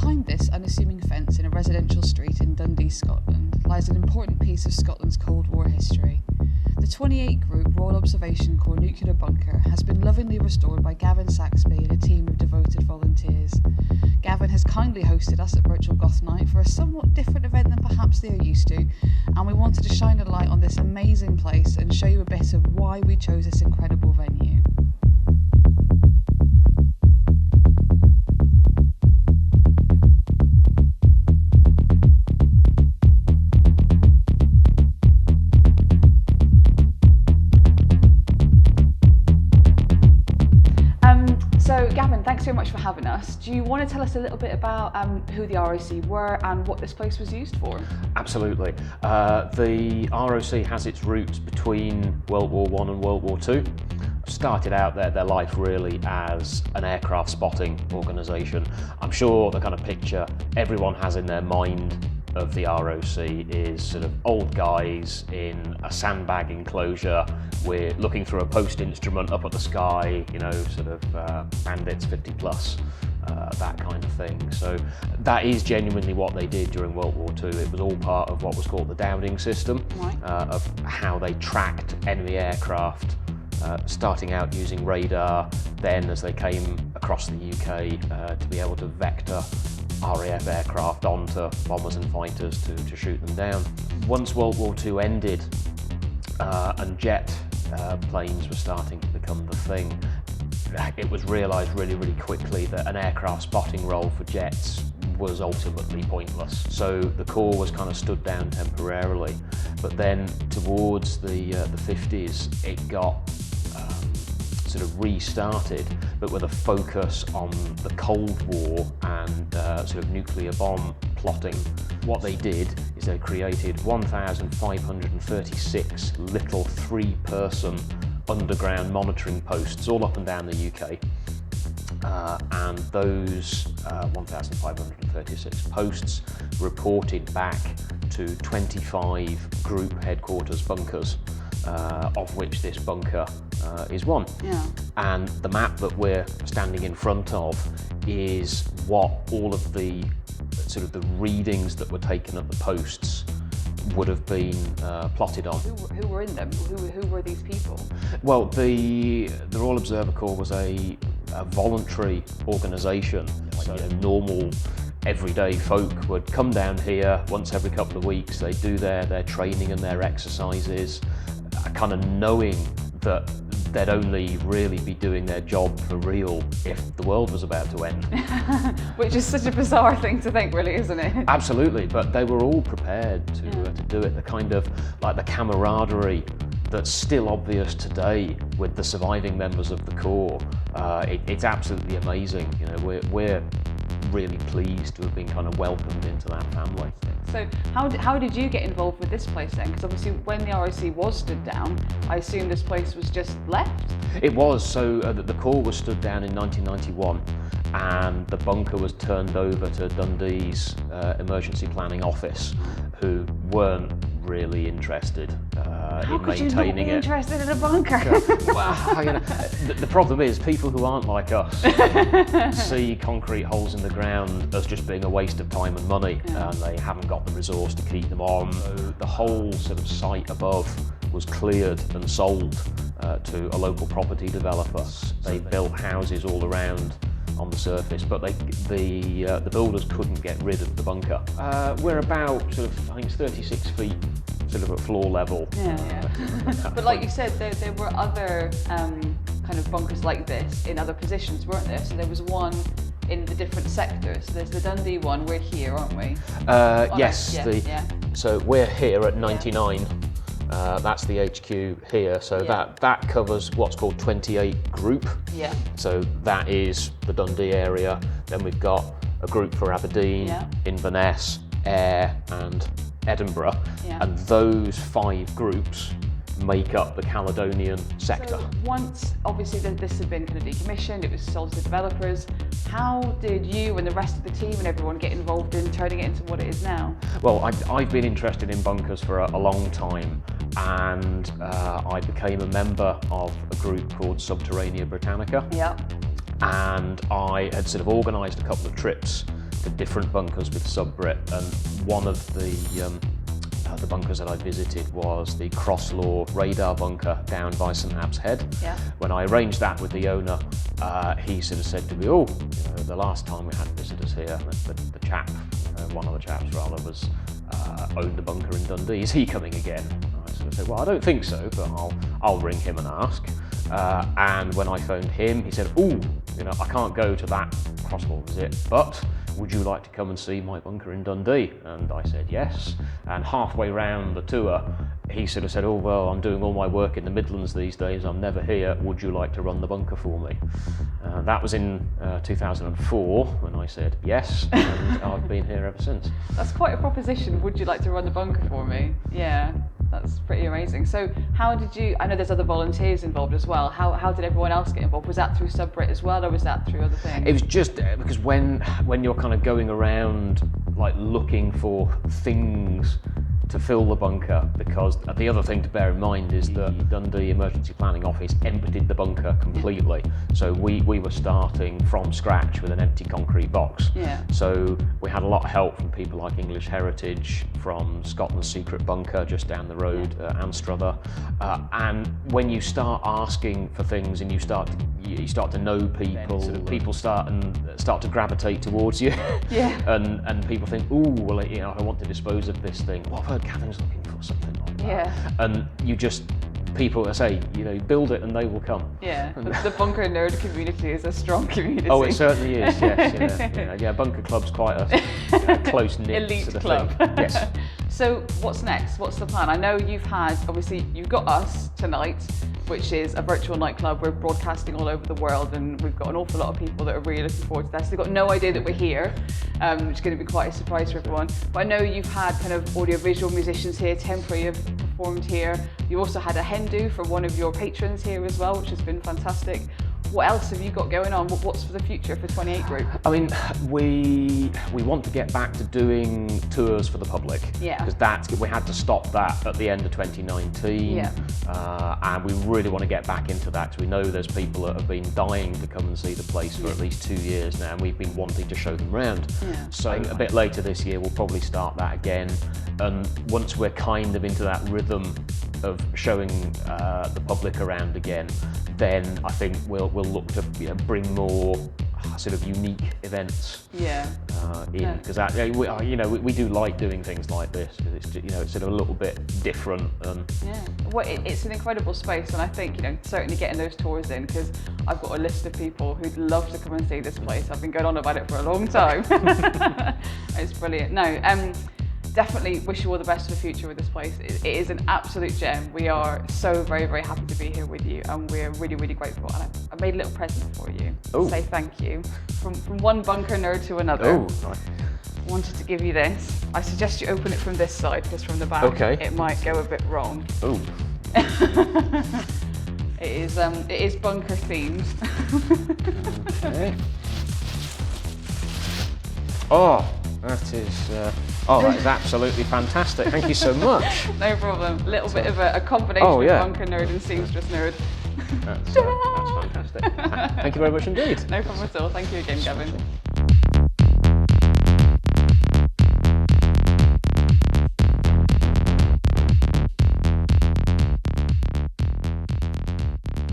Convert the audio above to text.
Behind this unassuming fence in a residential street in Dundee, Scotland, lies an important piece of Scotland's Cold War history. The 28 Group Royal Observation Corps nuclear bunker has been lovingly restored by Gavin Saxby and a team of devoted volunteers. Gavin has kindly hosted us at Virtual Goth Night for a somewhat different event than perhaps they are used to, and we wanted to shine a light on this amazing place and show you a bit of why we chose this incredible venue. So Gavin, thanks so much for having us. Do you want to tell us a little bit about who the ROC were and what this place was used for? Absolutely. The ROC has its roots between World War I and World War II. Started out their life really as an aircraft spotting organisation. I'm sure the kind of picture everyone has in their mind of the ROC is sort of old guys in a sandbag enclosure. We're looking through a post instrument up at the sky, you know, sort of bandits 50 plus, that kind of thing. So that is genuinely what they did during World War II. It was all part of what was called the Dowding system, right. Of how they tracked enemy aircraft, starting out using radar, then as they came across the UK to be able to vector RAF aircraft onto bombers and fighters to shoot them down. Once World War II ended and jet planes were starting to become the thing, it was realised really quickly that an aircraft spotting role for jets was ultimately pointless. So the Corps was kind of stood down temporarily, but then towards the 50s it got sort of restarted, but with a focus on the Cold War and sort of nuclear bomb plotting. What they did is they created 1,536 little 3-person underground monitoring posts all up and down the UK. And those 1,536 posts reported back to 25 group headquarters bunkers, of which this bunker is one. Yeah. And the map that we're standing in front of is what all of the sort of the readings that were taken at the posts would have been plotted on. Who were in them? Who were these people? Well, the Royal Observer Corps was a voluntary organisation. So normal everyday folk would come down here once every couple of weeks. They'd do their training and their exercises, kind of knowing that they'd only really be doing their job for real if the world was about to end. Which is such a bizarre thing to think, really, isn't it? Absolutely, but they were all prepared to do it. The kind of like the camaraderie that's still obvious today with the surviving members of the Corps. It's absolutely amazing. You know, we're really pleased to have been kind of welcomed into that family. So how did you get involved with this place then? Because obviously when the ROC was stood down, I assume this place was just left? It was. So the Corps was stood down in 1991 and the bunker was turned over to Dundee's emergency planning office, who weren't really interested in maintaining it. Interested in a bunker? Well, you know, the problem is people who aren't like us see concrete holes in the ground as just being a waste of time and money, and they haven't got the resource to keep them on. So the whole sort of site above was cleared and sold to a local property developer. They built houses all around on the surface, but the builders couldn't get rid of the bunker. We're about sort of, I think it's 36 feet sort of at floor level. Yeah. But like you said, there were other kind of bunkers like this in other positions, weren't there? So there was one in the different sectors. So there's the Dundee one, we're here, aren't we? Yes. So we're here at 99. That's the HQ here, so that covers what's called 28 Group. Yeah. So that is the Dundee area. Then we've got a group for Aberdeen, Inverness, Ayr and Edinburgh. Yeah. And those 5 groups make up the Caledonian sector. So once, obviously, this had been kind of decommissioned, it was sold to developers, how did you and the rest of the team and everyone get involved in turning it into what it is now? Well, I've been interested in bunkers for a long time, and I became a member of a group called Subterranea Britannica. Yeah. And I had sort of organised a couple of trips for different bunkers with sub-Brit, and one of the bunkers that I visited was the Crosslaw radar bunker down by St Abb's Head. Yeah. When I arranged that with the owner, he sort of said to me, "Oh, the last time we had visitors here, the chap, one of the chaps rather, was owned a bunker in Dundee. Is he coming again?" I sort of said, "Well, I don't think so, but I'll ring him and ask." And when I phoned him, he said, "Oh, I can't go to that Crosslaw visit, but would you like to come and see my bunker in Dundee?" And I said yes. And halfway round the tour, he sort of said, "Oh, well, I'm doing all my work in the Midlands these days, I'm never here, would you like to run the bunker for me?" That was in 2004 when I said yes, and I've been here ever since. That's quite a proposition. Would you like to run the bunker for me? Yeah, that's pretty amazing. So how did you, I know there's other volunteers involved as well, how did everyone else get involved? Was that through sub-Brit as well, or was that through other things? It was just because when you're kind of going around like looking for things to fill the bunker, because the other thing to bear in mind is that the Dundee Emergency Planning Office emptied the bunker completely. So we were starting from scratch with an empty concrete box. Yeah. So we had a lot of help from people like English Heritage, from Scotland's Secret Bunker just down the road, Anstruther. And when you start asking for things and you start to know people, sort of people start to gravitate towards you. Yeah. and people think, "Ooh, well, I want to dispose of this thing. Well, I've heard Catherine's looking for something like that." Yeah. And people say, build it and they will come. Yeah, the bunker nerd community is a strong community. Oh, it certainly is, yes. Yeah, bunker club's quite a close-knit elite sort of club. thing. Yes. So what's next? What's the plan? I know you've got us tonight, which is a virtual nightclub. We're broadcasting all over the world, and we've got an awful lot of people that are really looking forward to that. So they've got no idea that we're here, which is going to be quite a surprise for everyone. But I know you've had kind of audiovisual musicians here, temporary have performed here. You also had a hen do for one of your patrons here as well, which has been fantastic. What else have you got going on? What's for the future for 28 Group? I mean, we want to get back to doing tours for the public. Yeah. Because we had to stop that at the end of 2019. Yeah. And we really want to get back into that, because we know there's people that have been dying to come and see the place for at least 2 years now, and we've been wanting to show them around. Yeah. So a bit later this year, we'll probably start that again. And once we're kind of into that rhythm of showing the public around again, then I think we'll look to bring more sort of unique events in, because we do like doing things like this, because it's sort of a little bit different. Well, it's an incredible space, and I think certainly getting those tours in, because I've got a list of people who'd love to come and see this place. I've been going on about it for a long time. It's brilliant. No, definitely wish you all the best for the future with this place. It is an absolute gem. We are so very, very happy to be here with you, and we're really, really grateful. And I made a little present for you to say thank you from one bunker nerd to another. Oh, nice. I wanted to give you this. I suggest you open it from this side, because from the back it might go a bit wrong. Oh. It is bunker themed. Okay. Oh, that is absolutely fantastic. Thank you so much. No problem. A little bit of a combination of bunker nerd and seamstress nerd. That's fantastic. Thank you very much indeed. No problem at all. Thank you again, Gavin.